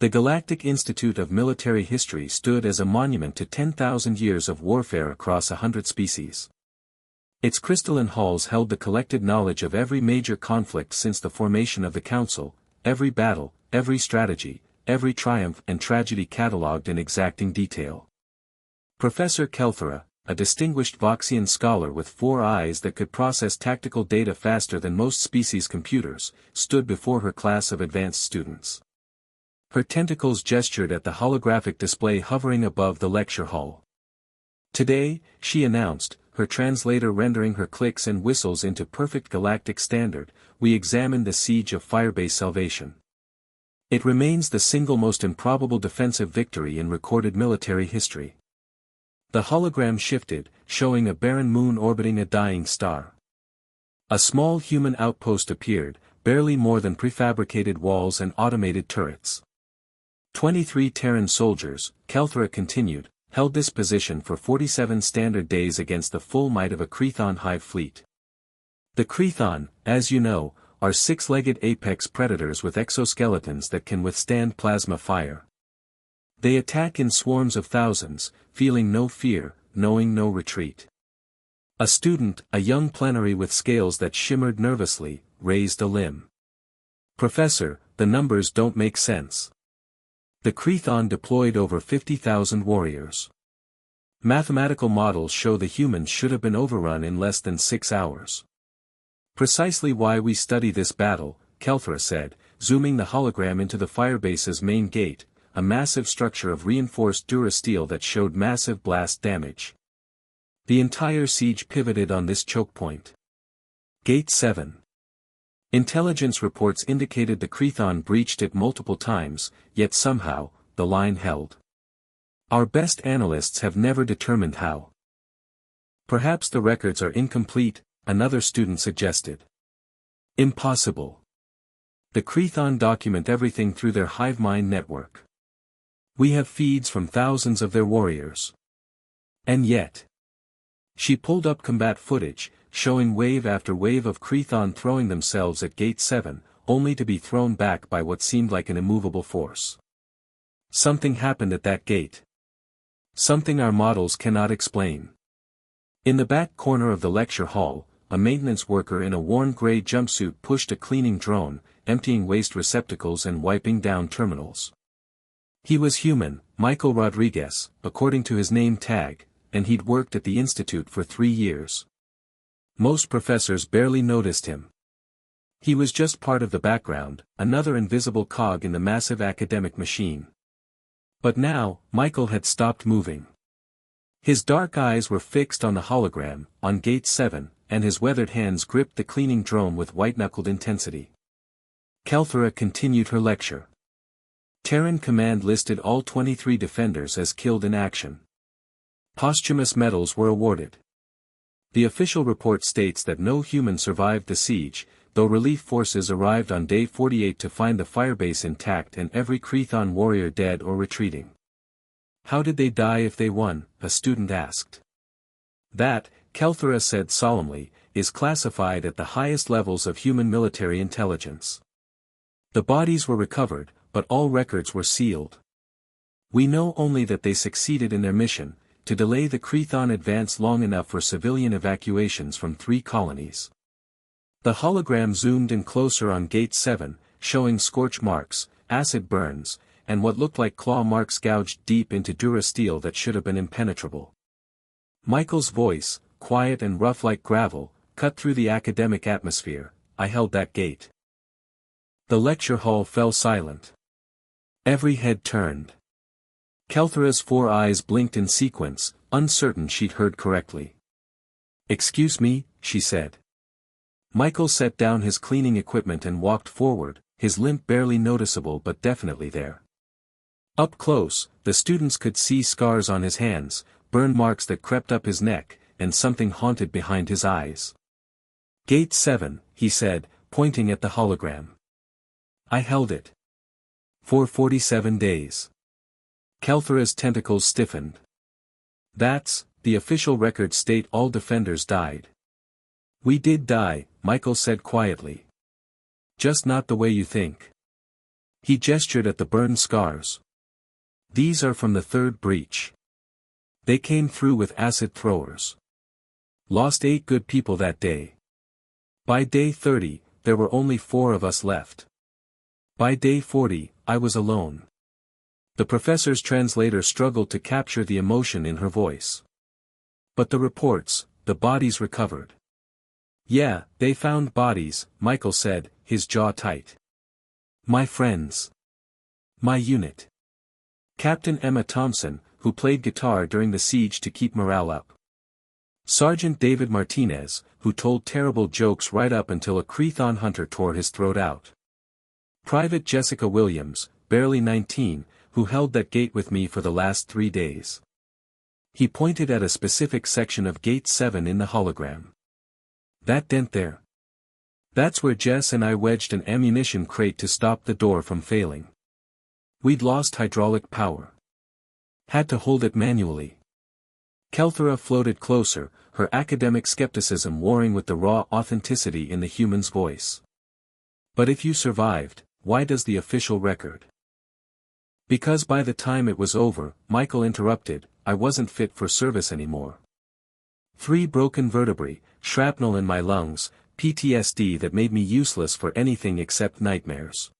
The Galactic Institute of Military History stood as a monument to 10,000 years of warfare across 100 species. Its crystalline halls held the collected knowledge of every major conflict since the formation of the Council, every battle, every strategy, every triumph and tragedy catalogued in exacting detail. Professor Kelthera, a distinguished Voxian scholar with 4 eyes that could process tactical data faster than most species' computers, stood before her class of advanced students. Her tentacles gestured at the holographic display hovering above the lecture hall. Today, she announced, her translator rendering her clicks and whistles into perfect galactic standard, we examine the siege of Firebase Salvation. It remains the single most improbable defensive victory in recorded military history. The hologram shifted, showing a barren moon orbiting a dying star. A small human outpost appeared, barely more than prefabricated walls and automated turrets. 23 Terran soldiers, Kelthera continued, held this position for 47 standard days against the full might of a Crethon hive fleet. The Crethon, as you know, are 6-legged apex predators with exoskeletons that can withstand plasma fire. They attack in swarms of thousands, feeling no fear, knowing no retreat. A student, a young plenary with scales that shimmered nervously, raised a limb. Professor, the numbers don't make sense. The Crethon deployed over 50,000 warriors. Mathematical models show the humans should have been overrun in less than 6 hours. Precisely why we study this battle, Kelthera said, zooming the hologram into the Firebase's main gate, a massive structure of reinforced durasteel that showed massive blast damage. The entire siege pivoted on this choke point. Gate 7. Intelligence reports indicated the Crethon breached it multiple times, yet somehow, the line held. Our best analysts have never determined how. Perhaps the records are incomplete, another student suggested. Impossible. The Crethon document everything through their hive mind network. We have feeds from thousands of their warriors. And yet. She pulled up combat footage, showing wave after wave of Crethon throwing themselves at Gate 7, only to be thrown back by what seemed like an immovable force. Something happened at that gate. Something our models cannot explain. In the back corner of the lecture hall, a maintenance worker in a worn gray jumpsuit pushed a cleaning drone, emptying waste receptacles and wiping down terminals. He was human, Michael Rodriguez, according to his name tag, and he'd worked at the institute for 3 years. Most professors barely noticed him. He was just part of the background, another invisible cog in the massive academic machine. But now, Michael had stopped moving. His dark eyes were fixed on the hologram, on Gate 7, and his weathered hands gripped the cleaning drone with white-knuckled intensity. Kelthera continued her lecture. Terran Command listed all 23 defenders as killed in action. Posthumous medals were awarded. The official report states that no human survived the siege, though relief forces arrived on day 48 to find the firebase intact and every Crethon warrior dead or retreating. How did they die if they won? A student asked. That, Kelthera said solemnly, is classified at the highest levels of human military intelligence. The bodies were recovered, but all records were sealed. We know only that they succeeded in their mission, to delay the Crethon advance long enough for civilian evacuations from 3 colonies. The hologram zoomed in closer on Gate 7, showing scorch marks, acid burns, and what looked like claw marks gouged deep into durasteel that should have been impenetrable. Michael's voice, quiet and rough like gravel, cut through the academic atmosphere. I held that gate. The lecture hall fell silent. Every head turned. Kelthera's 4 eyes blinked in sequence, uncertain she'd heard correctly. Excuse me, she said. Michael set down his cleaning equipment and walked forward, his limp barely noticeable but definitely there. Up close, the students could see scars on his hands, burn marks that crept up his neck, and something haunted behind his eyes. Gate 7, he said, pointing at the hologram. I held it. For 47 days. Kelthera's tentacles stiffened. That's, the official records state all defenders died. We did die, Michael said quietly. Just not the way you think. He gestured at the burned scars. These are from the third breach. They came through with acid throwers. Lost 8 good people that day. By day 30, there were only 4 of us left. By day 40, I was alone. The professor's translator struggled to capture the emotion in her voice. But the reports, the bodies recovered. Yeah, they found bodies, Michael said, his jaw tight. My friends. My unit. Captain Emma Thompson, who played guitar during the siege to keep morale up. Sergeant David Martinez, who told terrible jokes right up until a Creathon hunter tore his throat out. Private Jessica Williams, barely 19, who held that gate with me for the last 3 days. He pointed at a specific section of Gate 7 in the hologram. That dent there. That's where Jess and I wedged an ammunition crate to stop the door from failing. We'd lost hydraulic power. Had to hold it manually. Kelthera floated closer, her academic skepticism warring with the raw authenticity in the human's voice. But if you survived, why does the official record? Because by the time it was over, Michael interrupted, I wasn't fit for service anymore. 3 broken vertebrae, shrapnel in my lungs, PTSD that made me useless for anything except nightmares.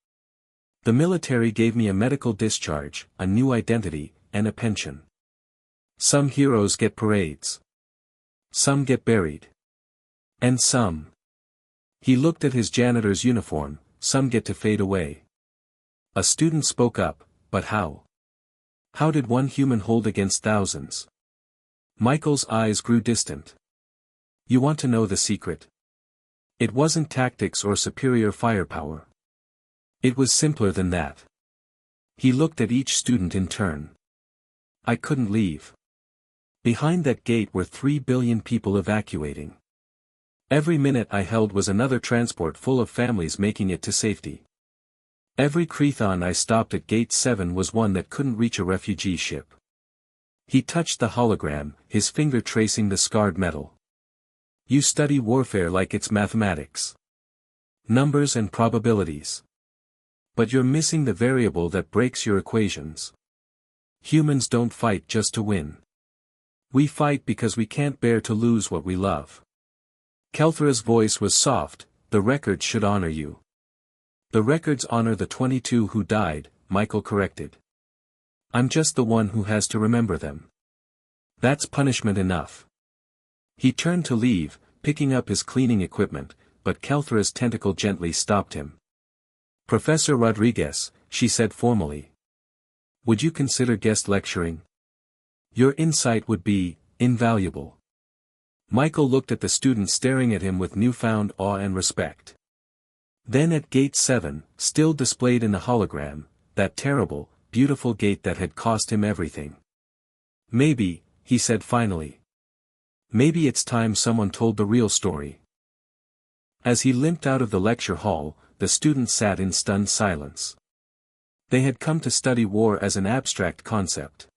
The military gave me a medical discharge, a new identity, and a pension. Some heroes get parades. Some get buried. And some. He looked at his janitor's uniform, some get to fade away. A student spoke up, but how? How did one human hold against thousands? Michael's eyes grew distant. You want to know the secret? It wasn't tactics or superior firepower. It was simpler than that. He looked at each student in turn. I couldn't leave. Behind that gate were 3 billion people evacuating. Every minute I held was another transport full of families making it to safety. Every Creathon I stopped at Gate 7 was one that couldn't reach a refugee ship. He touched the hologram, his finger tracing the scarred metal. You study warfare like it's mathematics. Numbers and probabilities. But you're missing the variable that breaks your equations. Humans don't fight just to win. We fight because we can't bear to lose what we love. Kelthera's voice was soft, the records should honor you. The records honor the 22 who died, Michael corrected. I'm just the one who has to remember them. That's punishment enough. He turned to leave, picking up his cleaning equipment, but Kelthera's tentacle gently stopped him. Professor Rodriguez, she said formally. Would you consider guest lecturing? Your insight would be invaluable. Michael looked at the student staring at him with newfound awe and respect. Then at Gate 7, still displayed in the hologram, that terrible, beautiful gate that had cost him everything. Maybe, he said finally. Maybe it's time someone told the real story. As he limped out of the lecture hall, the students sat in stunned silence. They had come to study war as an abstract concept.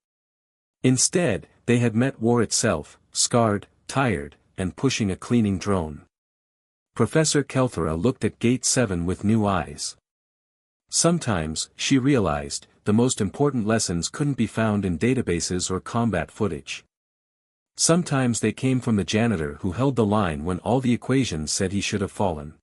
Instead, they had met war itself, scarred, tired, and pushing a cleaning drone. Professor Kelthera looked at Gate 7 with new eyes. Sometimes, she realized, the most important lessons couldn't be found in databases or combat footage. Sometimes they came from the janitor who held the line when all the equations said he should have fallen.